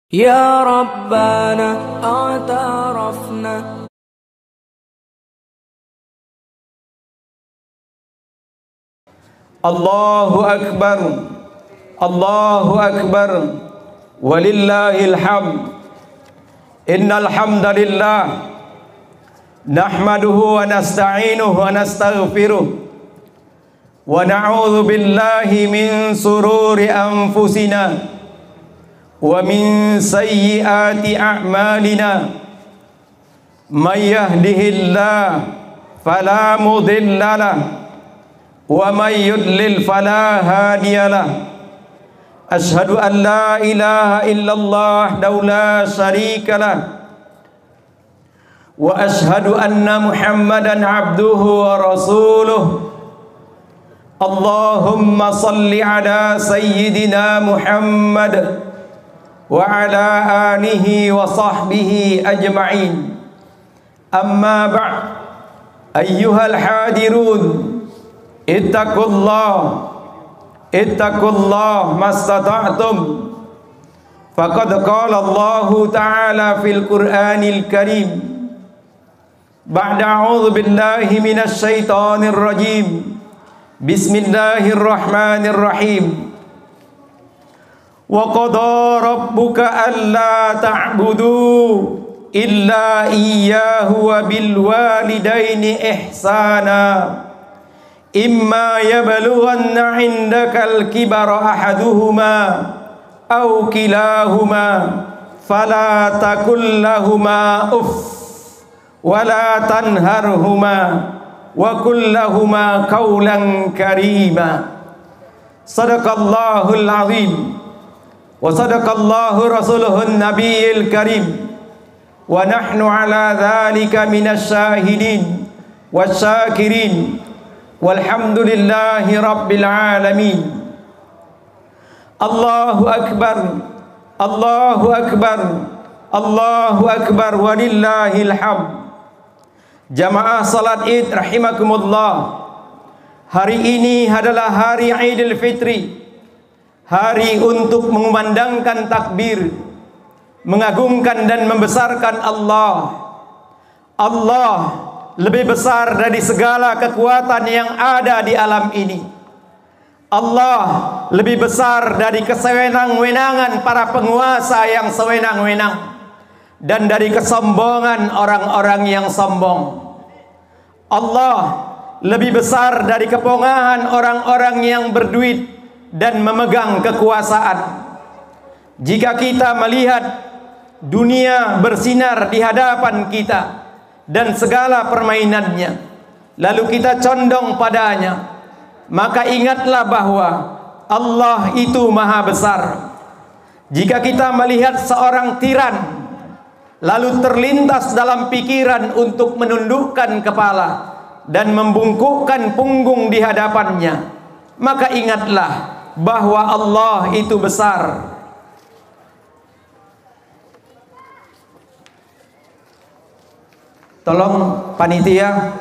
يا ربنا اعترفنا. الله أكبر الله أكبر ولله الحمد. إن الحمد لله نحمده ونستعينه ونستغفره ونعوذ بالله من شرور أنفسنا ومن سيئات أعمالنا. من يهده الله فلا مضل له ومن يضلل فلا هادي له. أشهد أن لا إله إلا الله وحده لا شريك له وأشهد أن محمدا عبده ورسوله. اللهم صل على سيدنا محمد وعلى آله وصحبه أجمعين. أما بعد أيها الحاضرون اتقوا الله ما استطعتم. فقد قال الله تعالى في القرآن الكريم بعد أعوذ بالله من الشيطان الرجيم بسم الله الرحمن الرحيم. وقضى ربك ألا تعبدوا إلا إياه وبالوالدين إحسانا إما يبلغن عندك الكبر أحدهما أو كلاهما فلا تقل لهما أف ولا تنهرهما وقل لهما قولا كريما. صدق الله العظيم وصدق الله رسوله النبي الكريم ونحن على ذلك من الشاهدين والشاكرين والحمد لله رب العالمين. الله أكبر الله أكبر الله أكبر ولله الحمد. Jamaah salat Id rahimakumullah. Hari ini adalah hari Idul Fitri, hari untuk mengumandangkan takbir, mengagungkan dan membesarkan Allah. Allah lebih besar dari segala kekuatan yang ada di alam ini. Allah lebih besar dari kesewenang-wenangan para penguasa yang sewenang-wenang dan dari kesombongan orang-orang yang sombong. Allah lebih besar dari kepongahan orang-orang yang berduit dan memegang kekuasaan. Jika kita melihat dunia bersinar di hadapan kita dan segala permainannya, lalu kita condong padanya, maka ingatlah bahwa Allah itu maha besar. Jika kita melihat seorang tiran, lalu terlintas dalam pikiran untuk menundukkan kepala dan membungkukkan punggung di hadapannya, maka ingatlah bahwa Allah itu besar. Tolong panitia,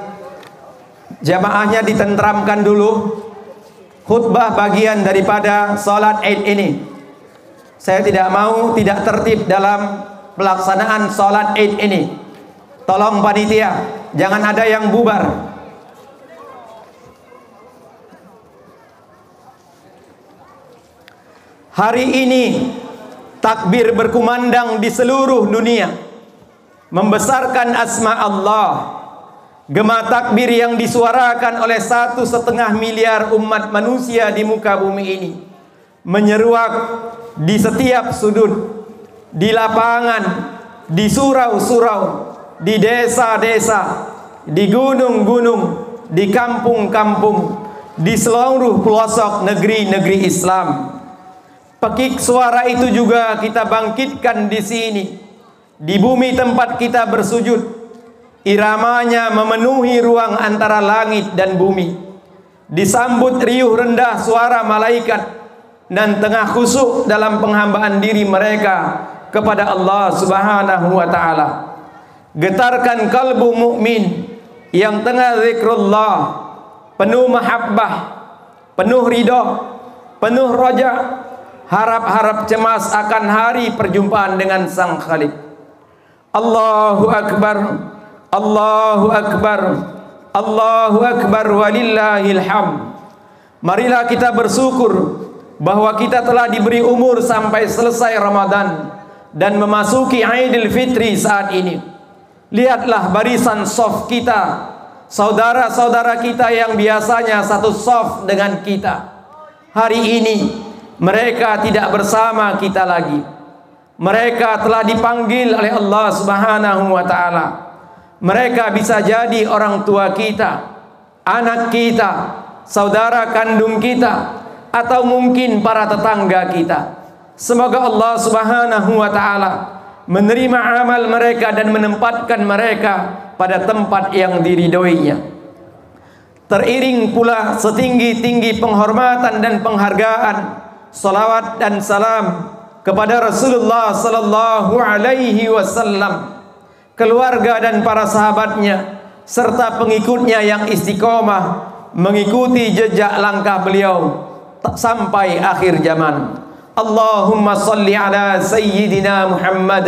jamaahnya ditentramkan dulu. Khutbah bagian daripada salat Id ini. Saya tidak mau tidak tertib dalam pelaksanaan salat Id ini. Tolong panitia, jangan ada yang bubar. Hari ini takbir berkumandang di seluruh dunia, membesarkan asma Allah. Gema takbir yang disuarakan oleh 1,5 miliar umat manusia di muka bumi ini menyeruak di setiap sudut, di lapangan, di surau-surau, di desa-desa, di gunung-gunung, di kampung-kampung, di seluruh pelosok negeri-negeri Islam. Pekik suara itu juga kita bangkitkan di sini, di bumi tempat kita bersujud. Iramanya memenuhi ruang antara langit dan bumi. Disambut riuh rendah suara malaikat dan tengah khusyuk dalam penghambaan diri mereka kepada Allah Subhanahu wa taala. Getarkan kalbu mukmin yang tengah zikrullah, penuh mahabbah, penuh ridha, penuh raja, harap-harap cemas akan hari perjumpaan dengan Sang Khalik. Allahu Akbar, Allahu Akbar, Allahu Akbar, walillahil hamd. Marilah kita bersyukur bahwa kita telah diberi umur sampai selesai Ramadan dan memasuki Idul Fitri saat ini. Lihatlah barisan shaf kita, saudara-saudara kita yang biasanya satu shaf dengan kita. Hari ini mereka tidak bersama kita lagi. Mereka telah dipanggil oleh Allah Subhanahu wa taala. Mereka bisa jadi orang tua kita, anak kita, saudara kandung kita, atau mungkin para tetangga kita. Semoga Allah Subhanahu wa taala menerima amal mereka dan menempatkan mereka pada tempat yang diridhoinya. Teriring pula setinggi-tinggi penghormatan dan penghargaan, salawat dan salam kepada Rasulullah sallallahu alaihi wasallam, keluarga dan para sahabatnya serta pengikutnya yang istiqomah mengikuti jejak langkah beliau sampai akhir zaman. Allahumma salli ala sayyidina Muhammad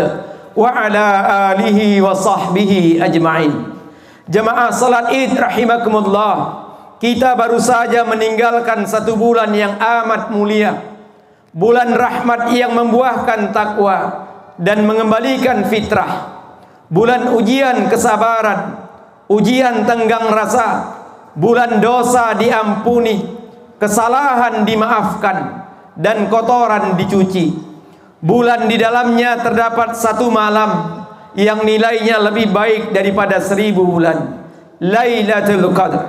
wa ala alihi wa sahbihi ajma'in. Jemaah salat Id rahimakumullah, kita baru saja meninggalkan satu bulan yang amat mulia, bulan rahmat yang membuahkan takwa dan mengembalikan fitrah, bulan ujian kesabaran, ujian tenggang rasa, bulan dosa diampuni, kesalahan dimaafkan, dan kotoran dicuci. Bulan di dalamnya terdapat satu malam yang nilainya lebih baik daripada 1000 bulan, Lailatul Qadar.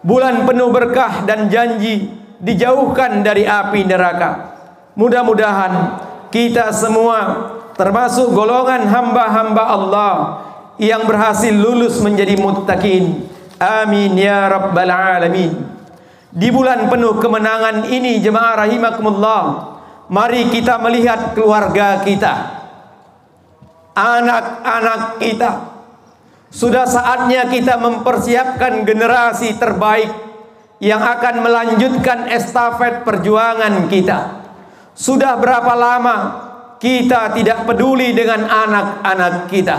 Bulan penuh berkah dan janji dijauhkan dari api neraka. Mudah-mudahan kita semua termasuk golongan hamba-hamba Allah yang berhasil lulus menjadi muttaqin. Amin ya rabbal alamin. Di bulan penuh kemenangan ini, jemaah rahimakumullah, mari kita melihat keluarga kita, anak-anak kita. Sudah saatnya kita mempersiapkan generasi terbaik yang akan melanjutkan estafet perjuangan kita. Sudah berapa lama kita tidak peduli dengan anak-anak kita?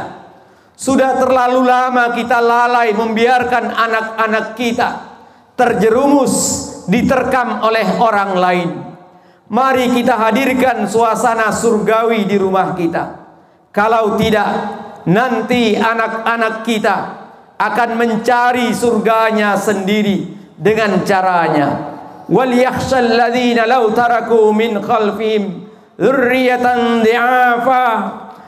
Sudah terlalu lama kita lalai membiarkan anak-anak kita terjerumus, diterkam oleh orang lain. Mari kita hadirkan suasana surgawi di rumah kita. Kalau tidak, nanti anak-anak kita akan mencari surganya sendiri dengan caranya. Wal yakhshal ladzina law taraku min khalfihim dzurriyyatan dhi'afa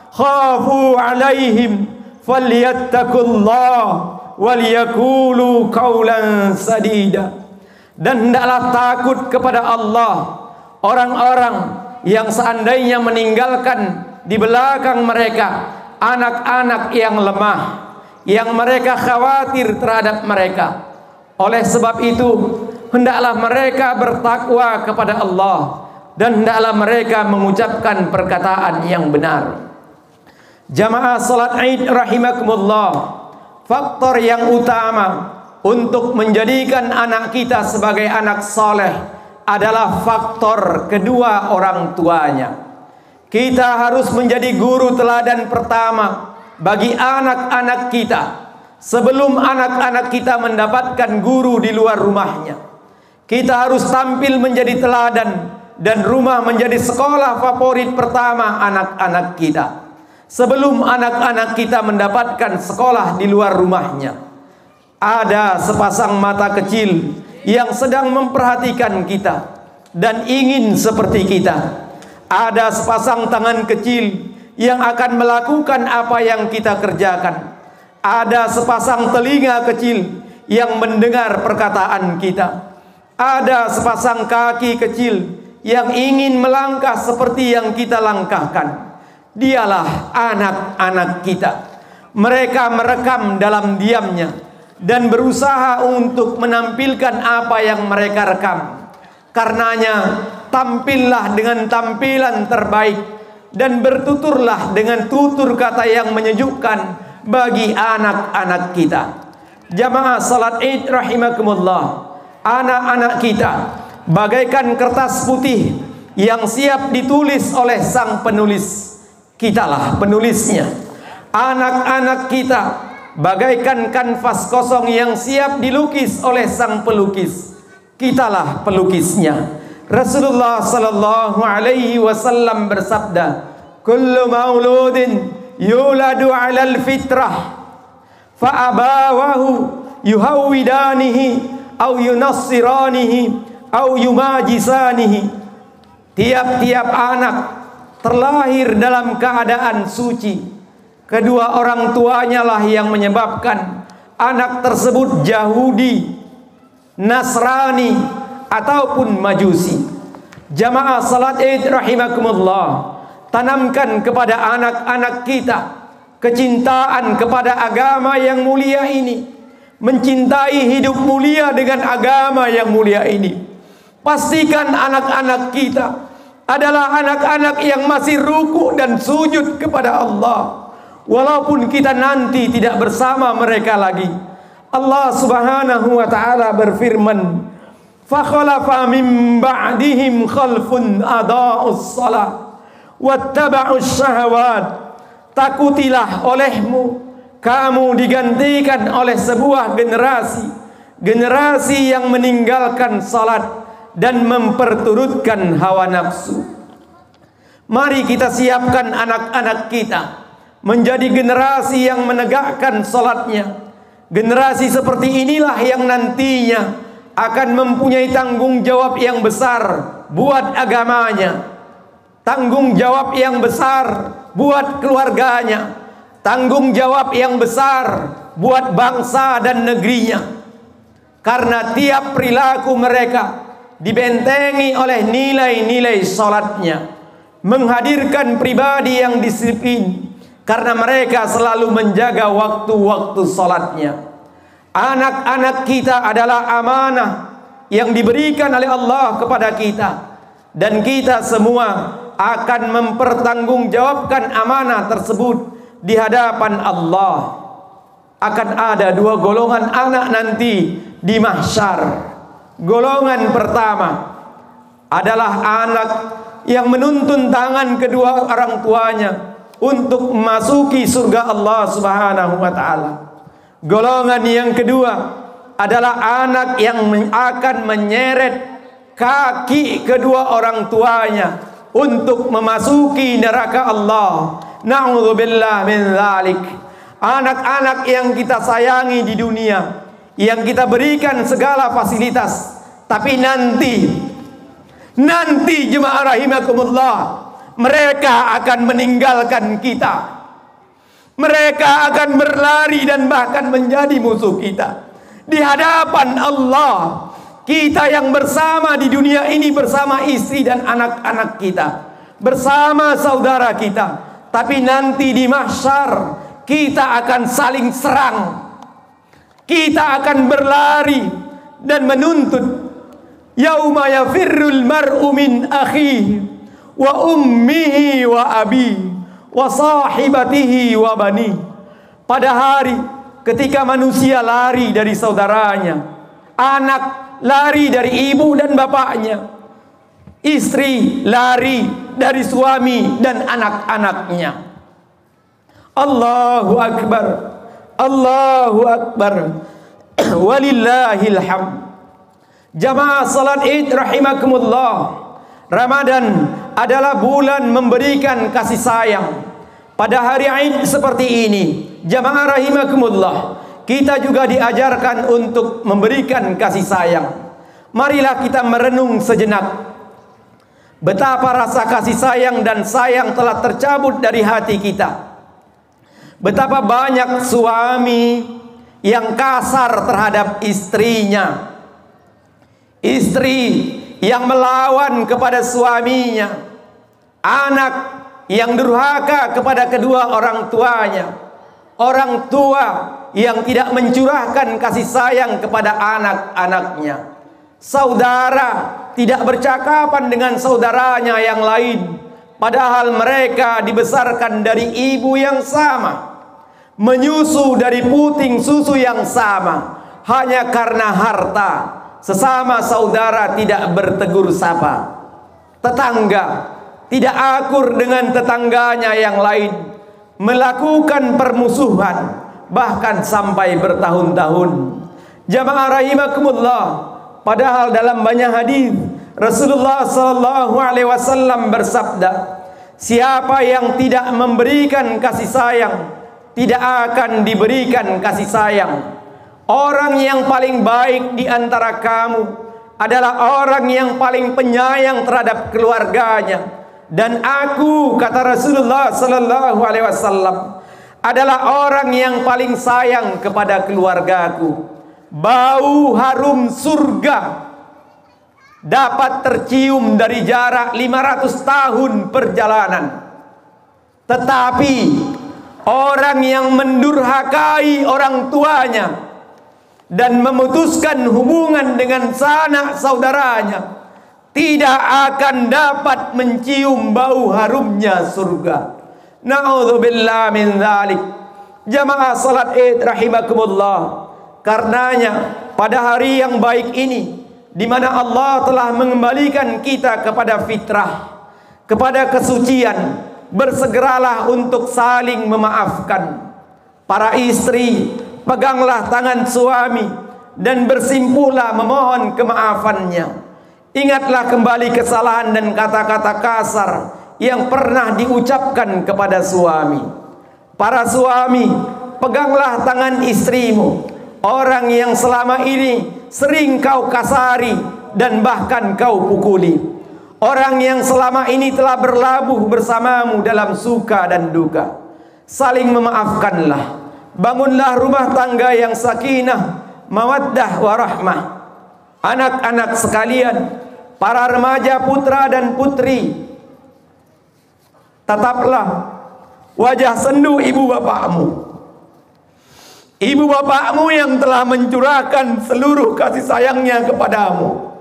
khafu 'alaihim falyattaqullaha waliyaqulu qaulan sadida. Dan hendaklah takut kepada Allah orang-orang yang seandainya meninggalkan di belakang mereka anak-anak yang lemah, yang mereka khawatir terhadap mereka. Oleh sebab itu, hendaklah mereka bertakwa kepada Allah dan hendaklah mereka mengucapkan perkataan yang benar. Jamaah salat Id rahimakumullah, faktor yang utama untuk menjadikan anak kita sebagai anak soleh adalah faktor kedua orang tuanya. Kita harus menjadi guru teladan pertama bagi anak-anak kita sebelum anak-anak kita mendapatkan guru di luar rumahnya. Kita harus tampil menjadi teladan dan rumah menjadi sekolah favorit pertama anak-anak kita sebelum anak-anak kita mendapatkan sekolah di luar rumahnya. Ada sepasang mata kecil yang sedang memperhatikan kita dan ingin seperti kita. Ada sepasang tangan kecil yang akan melakukan apa yang kita kerjakan. Ada sepasang telinga kecil yang mendengar perkataan kita. Ada sepasang kaki kecil yang ingin melangkah seperti yang kita langkahkan. Dialah anak-anak kita. Mereka merekam dalam diamnya dan berusaha untuk menampilkan apa yang mereka rekam. Karenanya, tampillah dengan tampilan terbaik dan bertuturlah dengan tutur kata yang menyejukkan bagi anak-anak kita. Jamaah salat Id rahimakumullah, anak-anak kita bagaikan kertas putih yang siap ditulis oleh sang penulis. Kitalah penulisnya. Anak-anak kita bagaikan kanvas kosong yang siap dilukis oleh sang pelukis. Kitalah pelukisnya. Rasulullah sallallahu alaihi wasallam bersabda, "Kullu mauludin yuladu 'alal fitrah fa abawahu yuhawidanihi au yunassiranihi au yumajisanihi." Tiap-tiap anak terlahir dalam keadaan suci. Kedua orang tuanya lah yang menyebabkan anak tersebut Yahudi, Nasrani, ataupun Majusi. Jamaah salat Id rahimakumullah, tanamkan kepada anak-anak kita kecintaan kepada agama yang mulia ini, mencintai hidup mulia dengan agama yang mulia ini. Pastikan anak-anak kita adalah anak-anak yang masih ruku dan sujud kepada Allah, walaupun kita nanti tidak bersama mereka lagi. Allah Subhanahu wa taala berfirman, "Fa khalafa min ba'dihim khalfun adaa'us shalah wattaba'us syahawat." Takutilah olehmu kamu digantikan oleh sebuah generasi yang meninggalkan salat dan memperturutkan hawa nafsu. Mari kita siapkan anak-anak kita menjadi generasi yang menegakkan salatnya. Generasi seperti inilah yang nantinya akan mempunyai tanggung jawab yang besar buat agamanya, tanggung jawab yang besar buat keluarganya, tanggung jawab yang besar buat bangsa dan negerinya. Karena tiap perilaku mereka dibentengi oleh nilai-nilai salatnya, menghadirkan pribadi yang disiplin karena mereka selalu menjaga waktu-waktu salatnya. Anak-anak kita adalah amanah yang diberikan oleh Allah kepada kita, dan kita semua akan mempertanggungjawabkan amanah tersebut di hadapan Allah. Akan ada dua golongan anak nanti di mahsyar. Golongan pertama adalah anak yang menuntun tangan kedua orang tuanya untuk memasuki surga Allah Subhanahu wa taala. Golongan yang kedua adalah anak yang akan menyeret kaki kedua orang tuanya untuk memasuki neraka Allah. Na'udzubillah min dzalik. Anak-anak yang kita sayangi di dunia, yang kita berikan segala fasilitas, tapi nanti jemaah rahimakumullah, mereka akan meninggalkan kita. Mereka akan berlari dan bahkan menjadi musuh kita di hadapan Allah. Kita yang bersama di dunia ini bersama istri dan anak-anak kita, bersama saudara kita, tapi nanti di mahsyar kita akan saling serang. Kita akan berlari dan menuntut. Yauma yafirrul mar'u min akhihi wa ummihi wa abihi wa sahibatihi wa bani. Pada hari ketika manusia lari dari saudaranya, anak lari dari ibu dan bapaknya, istri lari dari suami dan anak-anaknya. Allahu akbar, Allahu akbar, walillahil hamd. Jamaah salat Id rahimakumullah, Ramadan adalah bulan memberikan kasih sayang. Pada hari Id seperti ini, jamaah rahimakumullah, kita juga diajarkan untuk memberikan kasih sayang. Marilah kita merenung sejenak betapa rasa kasih sayang dan sayang telah tercabut dari hati kita. Betapa banyak suami yang kasar terhadap istrinya, istri yang melawan kepada suaminya, anak yang durhaka kepada kedua orang tuanya, orang tua yang tidak mencurahkan kasih sayang kepada anak-anaknya, saudara tidak bercakapan dengan saudaranya yang lain, padahal mereka dibesarkan dari ibu yang sama, menyusu dari puting susu yang sama, hanya karena harta. Sesama saudara tidak bertegur sapa. tetangga, tidak akur dengan tetangganya yang lain, melakukan permusuhan bahkan sampai bertahun-tahun. Jamaah rahimakumullah, padahal dalam banyak hadis Rasulullah sallallahu alaihi wasallam bersabda, siapa yang tidak memberikan kasih sayang tidak akan diberikan kasih sayang. Orang yang paling baik di antara kamu adalah orang yang paling penyayang terhadap keluarganya. Dan aku, kata Rasulullah sallallahu alaihi wasallam, adalah orang yang paling sayang kepada keluargaku. Bau harum surga dapat tercium dari jarak 500 tahun perjalanan. Tetapi orang yang mendurhakai orang tuanya dan memutuskan hubungan dengan sanak saudaranya tidak akan dapat mencium bau harumnya surga. Na'udzubillah min dzalik. Jamaah salat Id rahimakumullah. Karenanya pada hari yang baik ini, di mana Allah telah mengembalikan kita kepada fitrah, kepada kesucian, bersegeralah untuk saling memaafkan. Para istri, peganglah tangan suami dan bersimpuhlah memohon kemaafannya. Ingatlah kembali kesalahan dan kata-kata kasar yang pernah diucapkan kepada suami. Para suami, peganglah tangan istrimu, orang yang selama ini sering kau kasari dan bahkan kau pukuli. Orang yang selama ini telah berlabuh bersamamu dalam suka dan duka. Saling memaafkanlah. Bangunlah rumah tangga yang sakinah, mawaddah warahmah. Anak-anak sekalian, para remaja putra dan putri, tataplah wajah sendu ibu bapakmu. Ibu bapakmu yang telah mencurahkan seluruh kasih sayangnya kepadamu.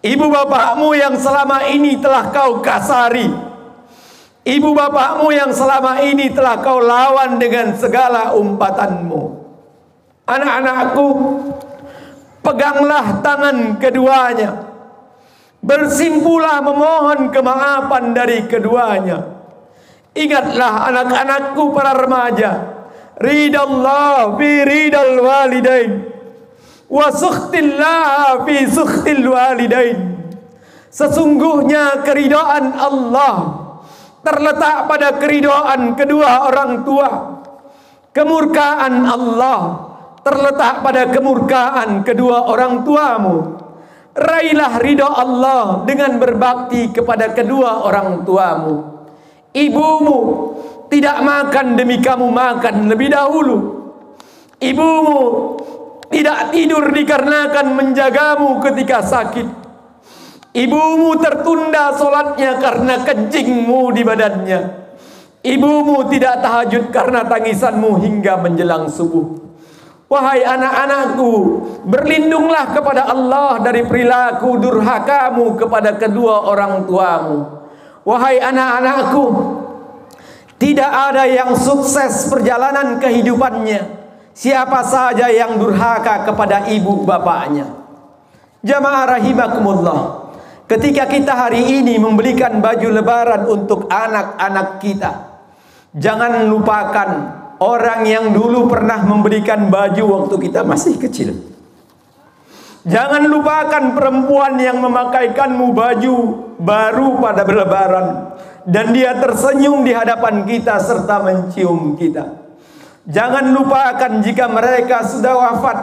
Ibu bapakmu yang selama ini telah kau kasari. Ibu bapakmu yang selama ini telah kau lawan dengan segala umpatanmu. Anak-anakku, peganglah tangan keduanya. Bersimpulah memohon kemaafan dari keduanya. Ingatlah anak-anakku para remaja, ridallah fi ridal walidain wa sukhtillah fi sukhtil walidain. Sesungguhnya keridhaan Allah terletak pada keridhaan kedua orang tua. Kemurkaan Allah terletak pada kemurkaan kedua orang tuamu. Raihlah ridha Allah dengan berbakti kepada kedua orang tuamu. Ibumu tidak makan demi kamu makan lebih dahulu. Ibumu tidak tidur dikarenakan menjagamu ketika sakit. Ibumu tertunda solatnya karena kencingmu di badannya. Ibumu tidak tahajud karena tangisanmu hingga menjelang subuh. Wahai anak-anakku, berlindunglah kepada Allah dari perilaku durhakamu kepada kedua orang tuamu. Wahai anak-anakku, tidak ada yang sukses perjalanan kehidupannya siapa saja yang durhaka kepada ibu bapaknya. Jamaah rahimakumullah, ketika kita hari ini membelikan baju lebaran untuk anak-anak kita, jangan lupakan orang yang dulu pernah memberikan baju waktu kita masih kecil. Jangan lupakan perempuan yang memakaikanmu baju baru pada lebaran dan dia tersenyum di hadapan kita serta mencium kita. Jangan lupakan jika mereka sudah wafat,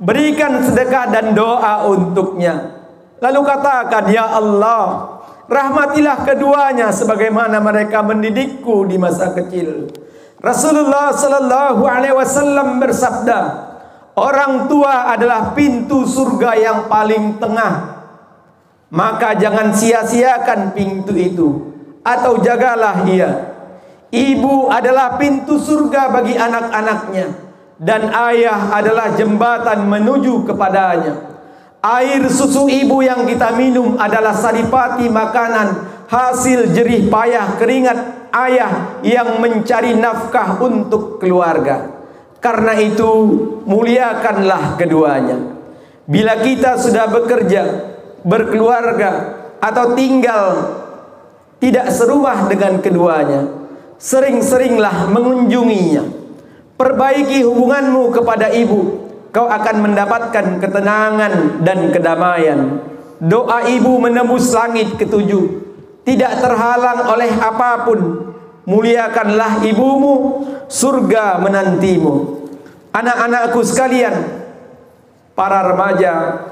berikan sedekah dan doa untuknya. Lalu katakan, ya Allah, rahmatilah keduanya sebagaimana mereka mendidikku di masa kecil. Rasulullah sallallahu alaihi wasallam bersabda, orang tua adalah pintu surga yang paling tengah. Maka jangan sia-siakan pintu itu, atau jagalah ia. Ibu adalah pintu surga bagi anak-anaknya, dan ayah adalah jembatan menuju kepadanya. Air susu ibu yang kita minum adalah saripati makanan hasil jerih payah keringat ayah yang mencari nafkah untuk keluarga. Karena itu muliakanlah keduanya. Bila kita sudah bekerja, berkeluarga, atau tinggal tidak serumah dengan keduanya, sering-seringlah mengunjunginya. Perbaiki hubunganmu kepada ibu, kau akan mendapatkan ketenangan dan kedamaian. Doa ibu menembus langit ketujuh, tidak terhalang oleh apapun. Muliakanlah ibumu, surga menantimu. Anak-anakku sekalian, para remaja,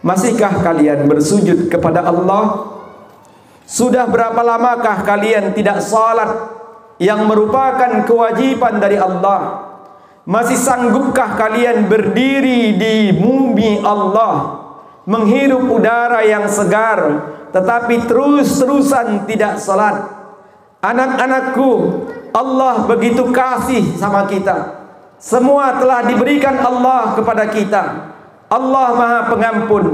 masihkah kalian bersujud kepada Allah? Sudah berapa lamakah kalian tidak salat yang merupakan kewajiban dari Allah? Masih sanggupkah kalian berdiri di bumi Allah, menghirup udara yang segar, tetapi terus-terusan tidak salat? Anak-anakku, Allah begitu kasih sama kita. Semua telah diberikan Allah kepada kita. Allah Maha Pengampun.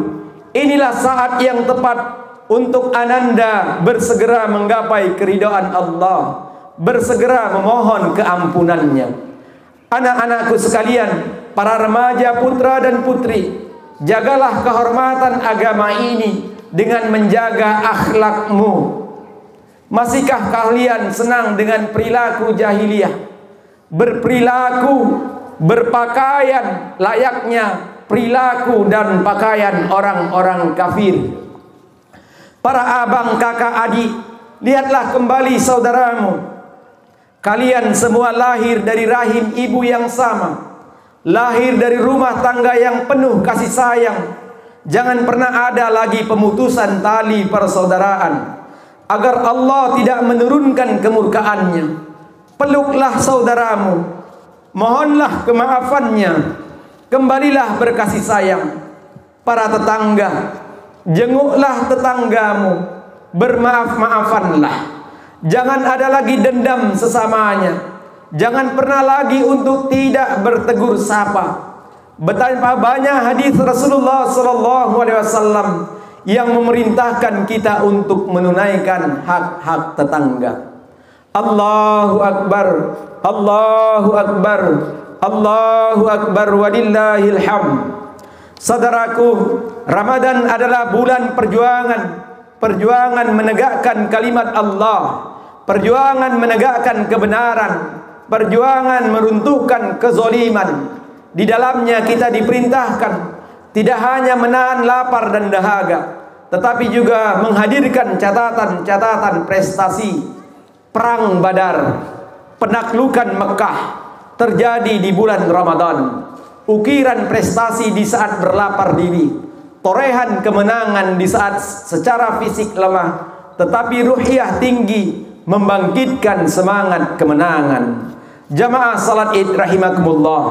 Inilah saat yang tepat untuk ananda bersegera menggapai keridhaan Allah, bersegera memohon keampunannya. Anak-anakku sekalian, para remaja putra dan putri, jagalah kehormatan agama ini dengan menjaga akhlakmu. Masihkah kalian senang dengan perilaku jahiliyah? Berperilaku, berpakaian layaknya perilaku dan pakaian orang-orang kafir. Para abang, kakak, adik, lihatlah kembali saudaramu. Kalian semua lahir dari rahim ibu yang sama, lahir dari rumah tangga yang penuh kasih sayang. Jangan pernah ada lagi pemutusan tali persaudaraan, agar Allah tidak menurunkan kemurkaannya. Peluklah saudaramu, mohonlah kemaafannya, kembalilah berkasih sayang. Para tetangga, jenguklah tetanggamu, bermaaf-maafanlah. Jangan ada lagi dendam sesamanya. Jangan pernah lagi untuk tidak bertegur sapa. Betapa banyak hadis Rasulullah SAW yang memerintahkan kita untuk menunaikan hak-hak tetangga. Allahu Akbar, Allahu Akbar, Allahu Akbar, walillahil hamd. Saudaraku, Ramadan adalah bulan perjuangan, perjuangan menegakkan kalimat Allah, perjuangan menegakkan kebenaran, perjuangan meruntuhkan kezaliman. Di dalamnya kita diperintahkan tidak hanya menahan lapar dan dahaga, tetapi juga menghadirkan catatan-catatan prestasi. Perang Badar, penaklukan Mekah terjadi di bulan Ramadan. Ukiran prestasi di saat berlapar diri, torehan kemenangan di saat secara fisik lemah, tetapi ruhiyah tinggi membangkitkan semangat kemenangan. Jamaah salat Id rahimakumullah,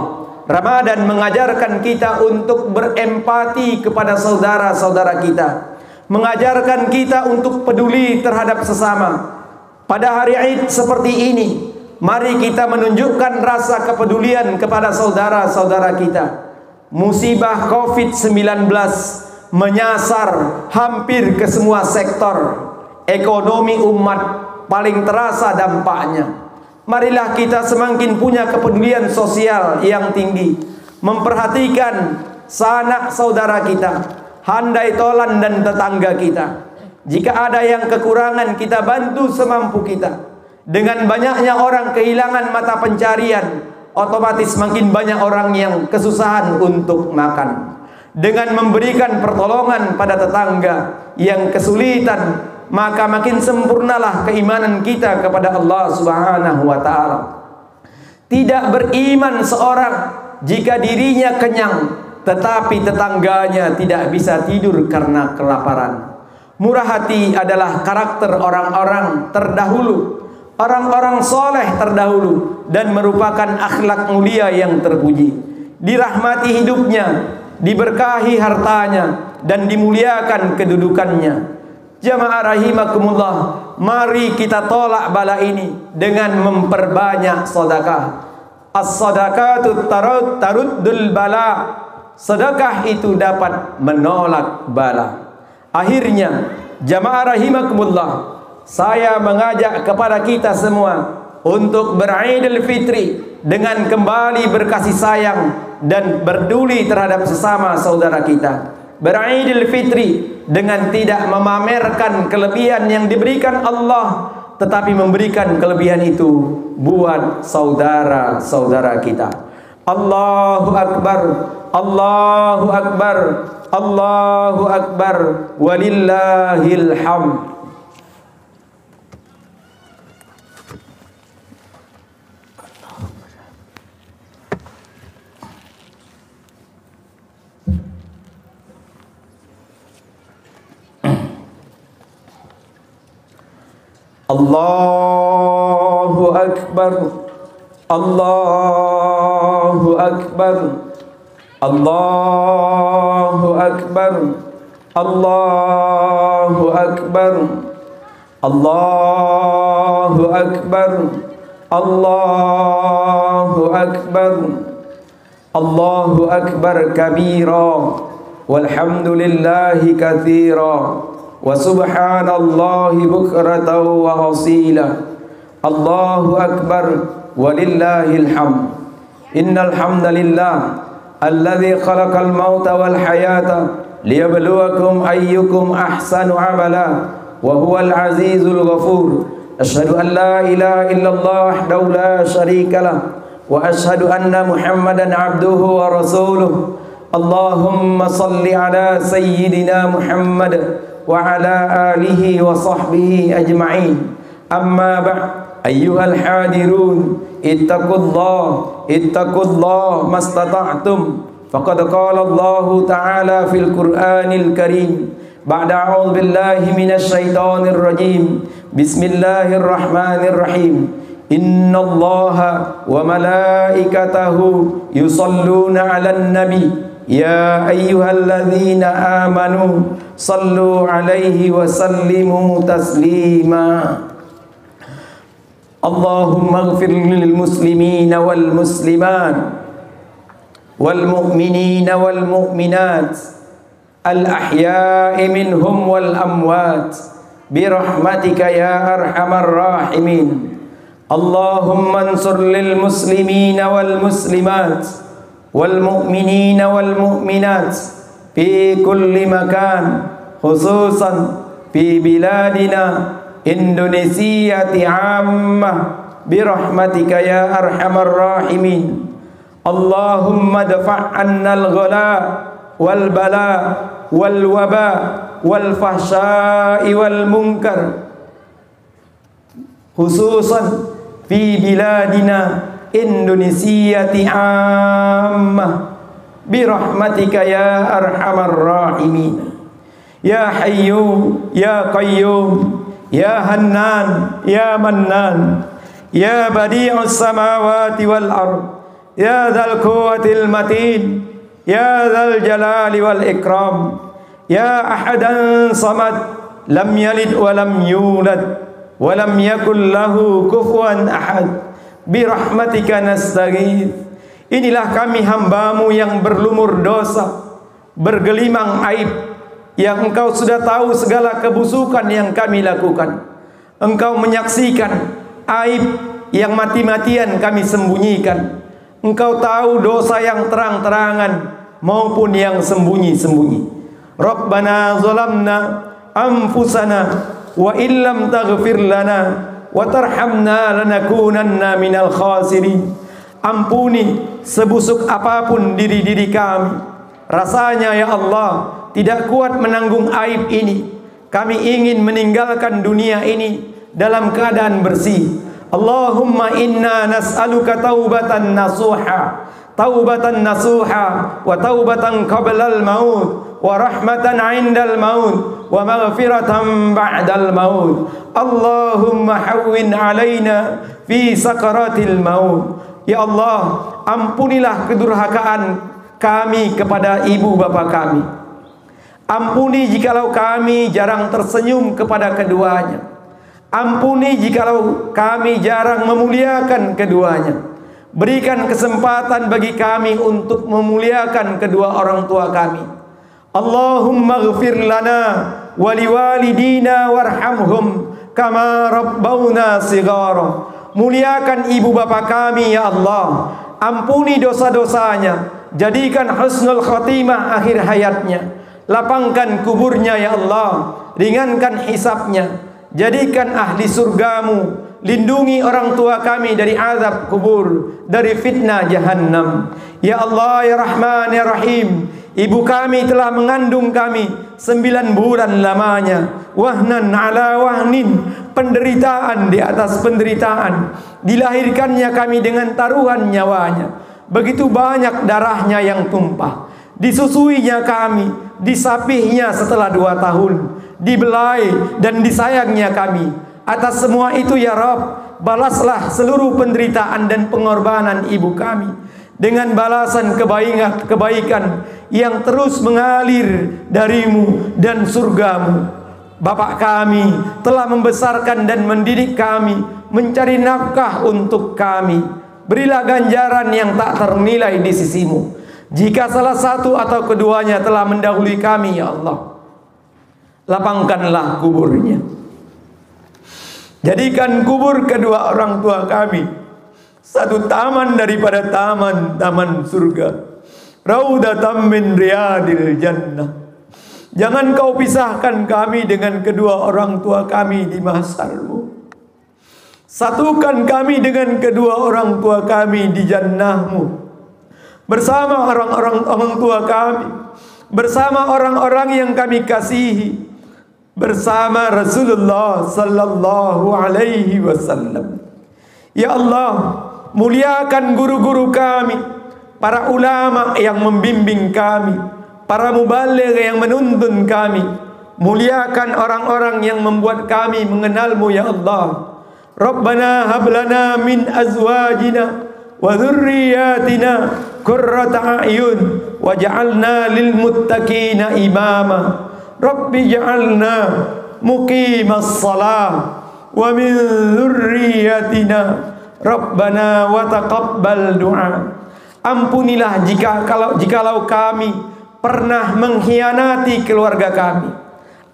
Ramadan mengajarkan kita untuk berempati kepada saudara-saudara kita, mengajarkan kita untuk peduli terhadap sesama. Pada hari Id seperti ini, mari kita menunjukkan rasa kepedulian kepada saudara-saudara kita. Musibah COVID-19 menyasar hampir ke semua sektor ekonomi umat, paling terasa dampaknya. Marilah kita semakin punya kepedulian sosial yang tinggi, memperhatikan sanak saudara kita, handai tolan dan tetangga kita. Jika ada yang kekurangan, kita bantu semampu kita. Dengan banyaknya orang kehilangan mata pencarian, otomatis makin banyak orang yang kesusahan untuk makan. Dengan memberikan pertolongan pada tetangga yang kesulitan, maka makin sempurnalah keimanan kita kepada Allah Subhanahu wa ta'ala. Tidak beriman seorang jika dirinya kenyang, tetapi tetangganya tidak bisa tidur karena kelaparan. Murah hati adalah karakter orang-orang terdahulu, orang-orang soleh terdahulu, dan merupakan akhlak mulia yang terpuji. Dirahmati hidupnya, diberkahi hartanya, dan dimuliakan kedudukannya. Jamaah rahimakumullah, mari kita tolak bala ini dengan memperbanyak sedekah. As-sadaqatu taruddul bala. Sedekah itu dapat menolak bala. Akhirnya, jamaah rahimakumullah, saya mengajak kepada kita semua untuk beridul fitri dengan kembali berkasih sayang dan berduli terhadap sesama saudara kita. beridul fitri dengan tidak memamerkan kelebihan yang diberikan Allah, tetapi memberikan kelebihan itu buat saudara-saudara kita. Allahu Akbar, Allahu Akbar, Allahu Akbar, walillahil hamd. Allahu Akbar, Allahu Akbar, Allahu Akbar, Allahu Akbar, Allahu Akbar, Allahu Akbar, Allahu Akbar kabira, walhamdulillahi katsira, wa subhanallahi bukratan wa asila. Allahu Akbar walillahil hamd. Innal hamdalillah alladzi khalaqal mauta wal hayata liyabluwakum ayyukum ahsanu amala wa huwal azizul ghafur. Asyhadu an la ilaha illallah wahdahu la syarika lah wa asyhadu anna Muhammadan abduhu wa rasuluh. Allahumma salli ala sayyidina Muhammad wa ala alihi wa sahbihi ajma'in. Amma ba'd, ayyuhal hadirun, ittaqullah mastata'tum. Faqad qala Allah ta'ala fil Qur'anil Karim ba'da a'udzu billahi minasy syaithanir rajim. Bismillahirrahmanirrahim. Innallaha wa malaikatahu yusalluna 'alan nabi. Ya ayyuhalladzina amanu sallu alaihi wa sallimu taslima. Allahumma ighfir lil muslimina wal muslimat wal mu'minina wal mu'minat al ahya'i minhum wal amwat birahmatika ya arhamar rahimin. Allahumma ansur lil muslimina wal muslimat wal mu'minina wal mu'minat fi kulli makan, khususan fi biladina Indonesia ammah birahmatika ya arhamar rahimin. Allahumma dafa' annal ghala wal bala wal waba wal fahsya'i wal munkar, khususan fi biladina Indonesia ammah birahmatika ya arhamar rahimin. Ya Hayyu ya Qayyum ya Hannan ya Mannan ya Badi'us samawati wal ard ya Dzal quwwatil matin ya Dzal jalali wal ikram ya Ahadan samad lam yalid wa lam yulad wa lam yakul lahu kufuwan ahad birahmatika nastaghith. Inilah kami hambamu yang berlumur dosa, bergelimang aib, yang engkau sudah tahu segala kebusukan yang kami lakukan. Engkau menyaksikan aib yang mati-matian kami sembunyikan. Engkau tahu dosa yang terang-terangan maupun yang sembunyi-sembunyi. Rabbana zalamna anfusana wa illam taghfir lana wa tarhamna lanakunanna minal khasirin. Ampuni sebusuk apapun diri-diri kami, rasanya ya Allah tidak kuat menanggung aib ini. Kami ingin meninggalkan dunia ini dalam keadaan bersih. Allahumma inna nas'aluka taubatan nasuha, taubatan nasuha wa taubatan qablal maut wa rahmatan 'indal maut wa maghfiratan ba'dal maut. Allahumma hawwin 'alaina fi sakaratil maut. Ya Allah, ampunilah kedurhakaan kami kepada ibu bapa kami. Ampuni jikalau kami jarang tersenyum kepada keduanya. Ampuni jikalau kami jarang memuliakan keduanya. Berikan kesempatan bagi kami untuk memuliakan kedua orang tua kami. Allahumma ighfir lana wa liwalidina warhamhum kama rabbawna shighara. Muliakan ibu bapa kami ya Allah. Ampuni dosa-dosanya. Jadikan husnul khatimah akhir hayatnya. Lapangkan kuburnya ya Allah, ringankan hisabnya, jadikan ahli surgamu. Lindungi orang tua kami dari azab kubur, dari fitnah jahannam. Ya Allah ya Rahman ya Rahim, ibu kami telah mengandung kami 9 bulan lamanya. Wahnan ala wahnin, penderitaan di atas penderitaan. Dilahirkannya kami dengan taruhan nyawanya. Begitu banyak darahnya yang tumpah. Disusuinya kami, disapihnya setelah 2 tahun, dibelai dan disayangnya kami. Atas semua itu ya Rabb, balaslah seluruh penderitaan dan pengorbanan ibu kami dengan balasan kebaikan yang terus mengalir darimu dan surgamu. Bapak kami telah membesarkan dan mendidik kami, mencari nafkah untuk kami. Berilah ganjaran yang tak ternilai di sisimu. Jika salah satu atau keduanya telah mendahului kami ya Allah, lapangkanlah kuburnya. Jadikan kubur kedua orang tua kami satu taman daripada taman-taman surga. Raudhatam min riyadil jannah. Jangan kau pisahkan kami dengan kedua orang tua kami di mahsyar-Mu. Satukan kami dengan kedua orang tua kami di jannah-Mu. Bersama orang tua kami, bersama orang-orang yang kami kasihi, bersama Rasulullah sallallahu alaihi wasallam. Ya Allah, muliakan guru-guru kami, para ulama yang membimbing kami, para mubaligh yang menuntun kami. Muliakan orang-orang yang membuat kami mengenal-Mu ya Allah. Rabbana hab lana min azwajina wa dhurriyyatina qurrata a'yun waj'alna lil muttaqina imama. Rabbi ja'alna muqimas salah wa min dzurriyyatina Rabbana wa taqabbal du'a. Ampunilah jikalau kami pernah mengkhianati keluarga kami.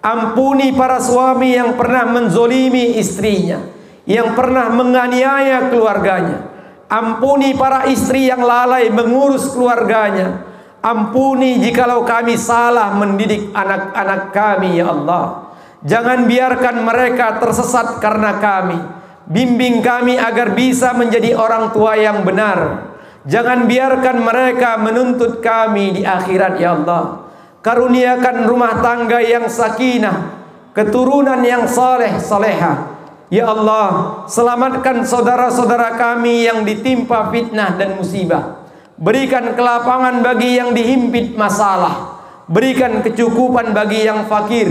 Ampuni para suami yang pernah menzolimi istrinya, yang pernah menganiaya keluarganya. Ampuni para istri yang lalai mengurus keluarganya. Ampuni jikalau kami salah mendidik anak-anak kami ya Allah. Jangan biarkan mereka tersesat karena kami. Bimbing kami agar bisa menjadi orang tua yang benar. Jangan biarkan mereka menuntut kami di akhirat ya Allah. Karuniakan rumah tangga yang sakinah, keturunan yang saleh salehah. Ya Allah, selamatkan saudara-saudara kami yang ditimpa fitnah dan musibah. Berikan kelapangan bagi yang dihimpit masalah. Berikan kecukupan bagi yang fakir.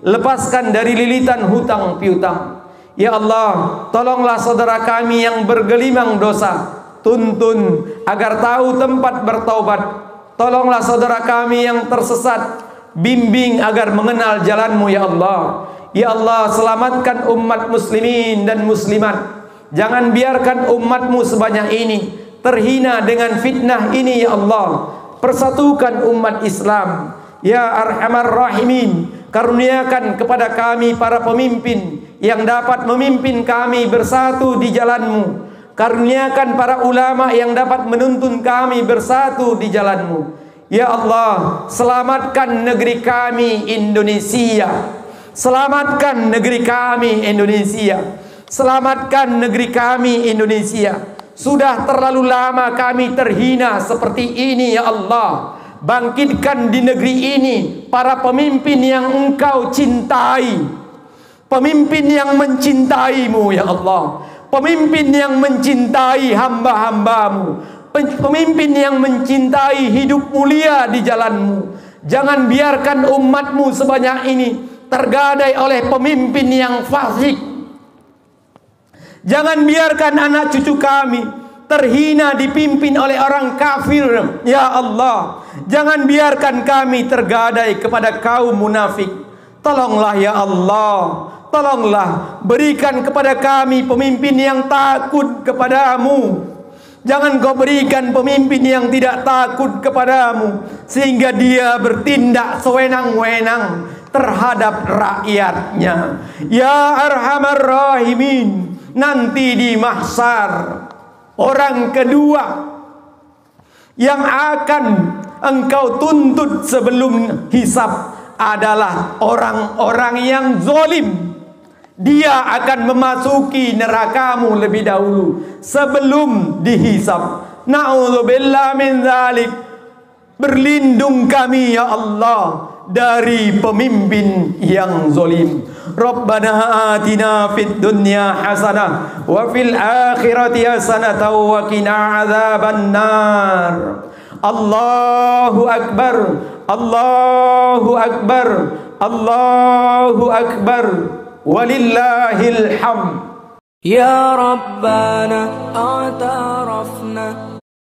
Lepaskan dari lilitan hutang piutang. Ya Allah, tolonglah saudara kami yang bergelimang dosa. Tuntun agar tahu tempat bertaubat. Tolonglah saudara kami yang tersesat. Bimbing agar mengenal jalan-Mu ya Allah. Ya Allah, selamatkan umat muslimin dan muslimat. Jangan biarkan umat-Mu sebanyak ini terhina dengan fitnah ini ya Allah. Persatukan umat Islam ya Arhamar Rahimin. Karuniakan kepada kami para pemimpin yang dapat memimpin kami bersatu di jalan-Mu. Karuniakan para ulama yang dapat menuntun kami bersatu di jalan-Mu. Ya Allah, selamatkan negeri kami Indonesia. Selamatkan negeri kami Indonesia. Selamatkan negeri kami Indonesia. Sudah terlalu lama kami terhina seperti ini ya Allah. Bangkitkan di negeri ini para pemimpin yang Engkau cintai. Pemimpin yang mencintai-Mu ya Allah. Pemimpin yang mencintai hamba-hamba-Mu. Pemimpin yang mencintai hidup mulia di jalan-Mu. Jangan biarkan umat-Mu sebanyak ini tergadai oleh pemimpin yang fasik. Jangan biarkan anak cucu kami terhina dipimpin oleh orang kafir ya Allah. Jangan biarkan kami tergadai kepada kaum munafik. Tolonglah ya Allah, tolonglah berikan kepada kami pemimpin yang takut kepadamu. Jangan Kau berikan pemimpin yang tidak takut kepadamu sehingga dia bertindak sewenang-wenang terhadap rakyatnya. Ya Arhamar Rahimin, nanti di mahsyar orang kedua yang akan engkau tuntut sebelum hisab adalah orang-orang yang zalim. Dia akan memasuki nerakamu lebih dahulu sebelum dihisab. Na'udzubillah min dzalik. Berlindung kami ya Allah dari pemimpin yang zalim. Rabbana atina fid dunya hasanah wa fil akhirati hasanah wa qina adzabannar. Allahu akbar, Allahu akbar, Allahu akbar, walillahil hamd. Ya Rabbana a'tarafna